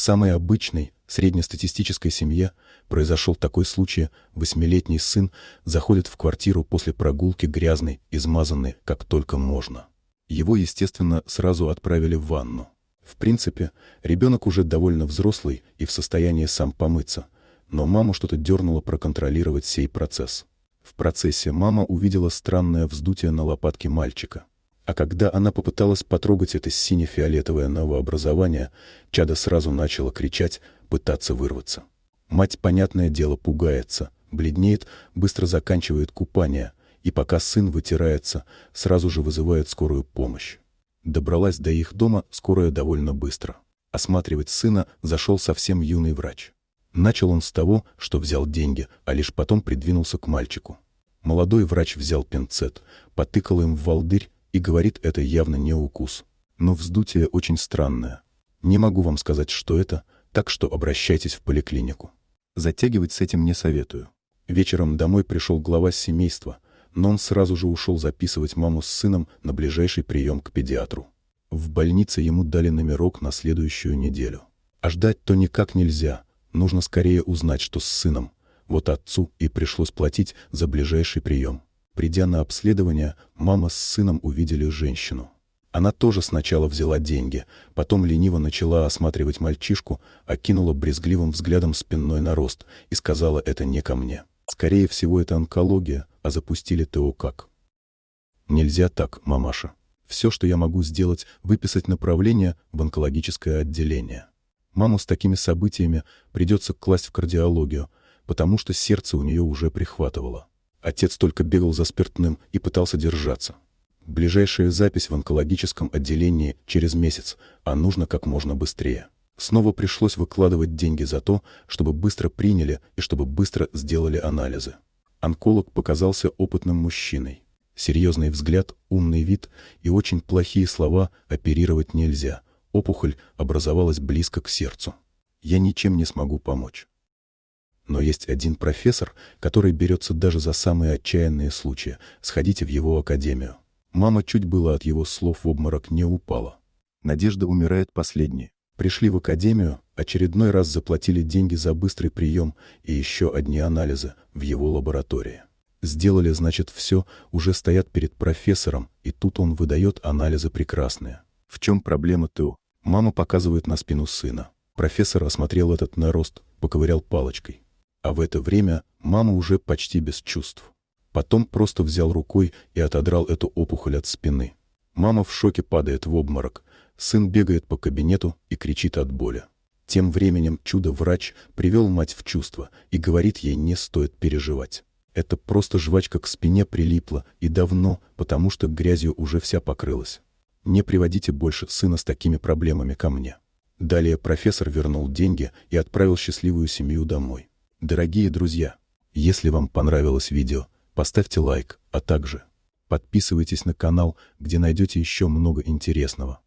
самой обычной, среднестатистической семье произошел такой случай: 8-летний сын заходит в квартиру после прогулки грязный, измазанный как только можно. Его, естественно, сразу отправили в ванну. В принципе, ребенок уже довольно взрослый и в состоянии сам помыться, но маму что-то дернуло проконтролировать сей процесс. В процессе мама увидела странное вздутие на лопатке мальчика. А когда она попыталась потрогать это сине-фиолетовое новообразование, чадо сразу начало кричать, пытаться вырваться. Мать, понятное дело, пугается, бледнеет, быстро заканчивает купание, и пока сын вытирается, сразу же вызывает скорую помощь. Добралась до их дома скорая довольно быстро. Осматривать сына зашел совсем юный врач. Начал он с того, что взял деньги, а лишь потом придвинулся к мальчику. Молодой врач взял пинцет, потыкал им в волдырь и говорит: это явно не укус. Но вздутие очень странное. Не могу вам сказать, что это, так что обращайтесь в поликлинику. Затягивать с этим не советую. Вечером домой пришел глава семейства, но он сразу же ушел записывать маму с сыном на ближайший прием к педиатру. В больнице ему дали номерок на следующую неделю. А ждать то никак нельзя. Нужно скорее узнать, что с сыном. Вот отцу и пришлось платить за ближайший прием. Придя на обследование, мама с сыном увидели женщину. Она тоже сначала взяла деньги, потом лениво начала осматривать мальчишку, окинула брезгливым взглядом спинной нарост и сказала: это не ко мне. Скорее всего, это онкология, а запустили ТО как. Нельзя так, мамаша. Все, что я могу сделать, выписать направление в онкологическое отделение. Маму с такими событиями придется класть в кардиологию, потому что сердце у нее уже прихватывало. Отец только бегал за спиртным и пытался держаться. Ближайшая запись в онкологическом отделении через месяц, а нужно как можно быстрее. Снова пришлось выкладывать деньги за то, чтобы быстро приняли и чтобы быстро сделали анализы. Онколог показался опытным мужчиной. Серьезный взгляд, умный вид и очень плохие слова: оперировать нельзя. Опухоль образовалась близко к сердцу. Я ничем не смогу помочь. Но есть один профессор, который берется даже за самые отчаянные случаи. Сходите в его академию. Мама чуть было от его слов в обморок не упала. Надежда умирает последней. Пришли в академию, очередной раз заплатили деньги за быстрый прием и еще одни анализы в его лаборатории. Сделали, значит, все, уже стоят перед профессором, и тут он выдает анализы прекрасные. В чем проблема ТО? Мама показывает на спину сына. Профессор осмотрел этот нарост, поковырял палочкой. А в это время мама уже почти без чувств. Потом просто взял рукой и отодрал эту опухоль от спины. Мама в шоке падает в обморок. Сын бегает по кабинету и кричит от боли. Тем временем чудо-врач привел мать в чувство и говорит ей: не стоит переживать. Это просто жвачка к спине прилипла, и давно, потому что грязью уже вся покрылась. Не приводите больше сына с такими проблемами ко мне. Далее профессор вернул деньги и отправил счастливую семью домой. Дорогие друзья, если вам понравилось видео, поставьте лайк, а также подписывайтесь на канал, где найдете еще много интересного.